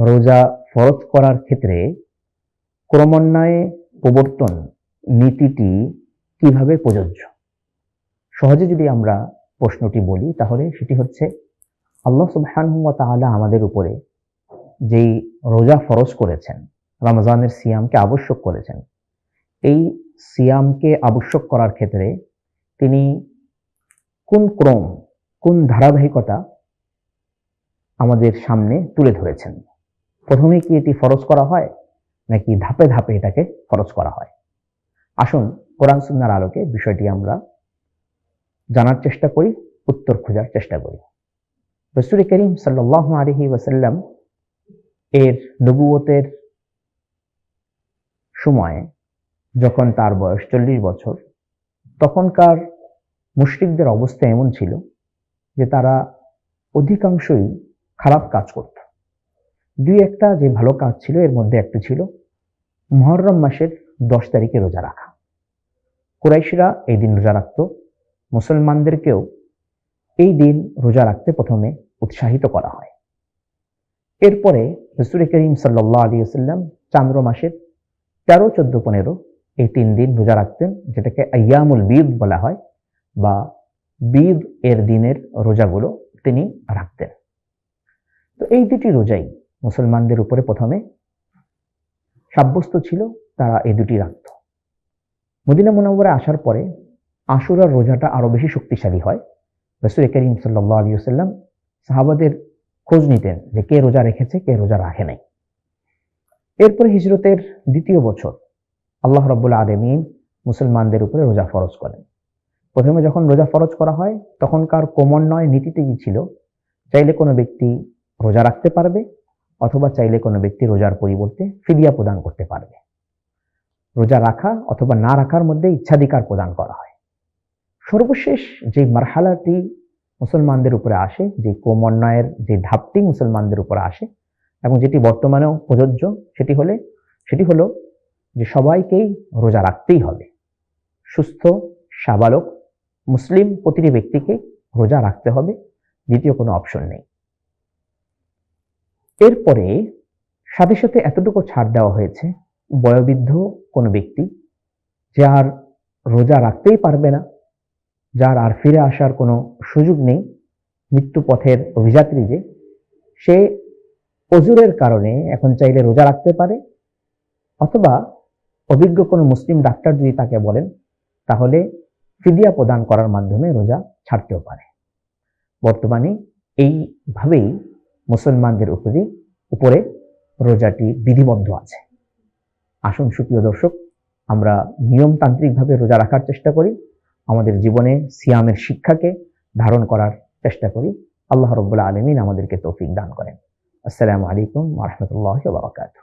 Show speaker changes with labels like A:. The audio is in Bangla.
A: রোজা ফরজ করার ক্ষেত্রে ক্রমান্বয়ে প্রবর্তন নীতিটি কিভাবে প্রযোজ্য? সহজে যদি আমরা প্রশ্নটি বলি তাহলে সেটি হচ্ছে, আল্লাহ সুবহানাহু ওয়া তাআলা আমাদের উপরে যেই রোজা ফরজ করেছেন, রমজানের সিয়ামকে আবশ্যক করেছেন, এই সিয়ামকে আবশ্যক করার ক্ষেত্রে তিনি কোন ক্রম, কোন ধারাবাহিকতা আমাদের সামনে তুলে ধরেছেন? প্রথমে কি এটি ফরজ করা হয়, নাকি ধাপে ধাপে এটাকে ফরজ করা হয়? আসুন কোরআন সুন্নাহর আলোকে বিষয়টি আমরা জানার চেষ্টা করি, উত্তর খোঁজার চেষ্টা করি। রাসূল করিম সাল্লাল্লাহু আলাইহি ওয়াসাল্লাম এর নবুয়তের সময় যখন তার বয়স 40 বছর, তখনকার মুশরিকদের অবস্থা এমন ছিল যে তারা অধিকাংশই খারাপ কাজ করত। দুই একটা যে ভালো কাজ ছিল, এর মধ্যে একটি ছিল মুহররম মাসের 10 তারিখে রোজা রাখা। কুরাইশরা এই দিন রোজা রাখত, মুসলমানদেরকেও এই দিন রোজা রাখতে প্রথমে উৎসাহিত করা হয়। এরপরে রাসূল করিম সাল্লাল্লাহু আলাইহি ওয়াসাল্লাম চান্দ্র মাসের 13, 14, 15 এই 3 দিন রোজা রাখতেন, যেটাকে আইয়ামুল বীদ বলা হয়, বা বীদ এর দিনের রোজাগুলো তিনি রাখতেন। তো এই দুটি রোজাই মুসলমানদের উপরে প্রথমে সাব্যস্ত ছিল, তারা এই দুটি রাখত। মদিনা মুনাওয়ারায় আসার পরে আশুরার রোজাটা আরো বেশি শক্তিশালী হয়। রাসূল করিম সাল্লাল্লাহু আলাইহি ওয়াসাল্লাম সাহাবাদের খোঁজ নিতেন যে কে রোজা রেখেছে, কে রোজা রাখে নাই। এরপরে হিজরতের 2য় বছর আল্লাহ রাব্বুল আলামিন মুসলমানদের উপরে রোজা ফরজ করেন। প্রথমে যখন রোজা ফরজ করা হয়, তখনকার ক্রমান্বয়ে নীতিটি ছিল, চাইলে কোনো ব্যক্তি রোজা রাখতে পারবে, অথবা চাইলে কোনো ব্যক্তি রোজার পরিবর্তে ফিদিয়া প্রদান করতে পারবে। রোজা রাখা অথবা না রাখার মধ্যে ইচ্ছাধিকার প্রদান করা হয়। সর্বশেষ যে মারহালাটি মুসলমানদের উপরে আসে, যে ক্রমান্বয়ের যে ধাপটি মুসলমানদের উপরে আসে এবং যেটি বর্তমানেও প্রযোজ্য, সেটি হলো যে সবাইকেই রোজা রাখতেই হবে। সুস্থ সাবালক মুসলিম প্রতিটি ব্যক্তিকে রোজা রাখতে হবে, দ্বিতীয় কোনো অপশন নেই। এরপরে সাথে সাথে এতটুকু ছাড় দেওয়া হয়েছে, বয়োবৃদ্ধ কোনো ব্যক্তি যার রোজা রাখতেই পারবে না, যার আর ফিরে আসার কোনো সুযোগ নেই, মৃত্যু পথের অভিযাত্রী, যে সে ওযরের কারণে এখন চাইলে রোজা রাখতে পারে, অথবা অভিজ্ঞ কোনো মুসলিম ডাক্তার যদি তাকে বলেন, তাহলে ফিদিয়া প্রদান করার মাধ্যমে রোজা ছাড়তেও পারে। বর্তমানে এইভাবেই মুসলমানদের উপরে রোজাটি বিধিবদ্ধ আছে। আসুন সুপ্রিয় দর্শক, আমরা নিয়মতান্ত্রিকভাবে রোজা রাখার চেষ্টা করি, আমাদের জীবনে সিয়ামের শিক্ষাকে ধারণ করার চেষ্টা করি। আল্লাহ রাব্বুল আলামিন আমাদেরকে তৌফিক দান করেন। আসসালামু আলাইকুম ওয়া রাহমাতুল্লাহি ওয়া বারাকাতুহু।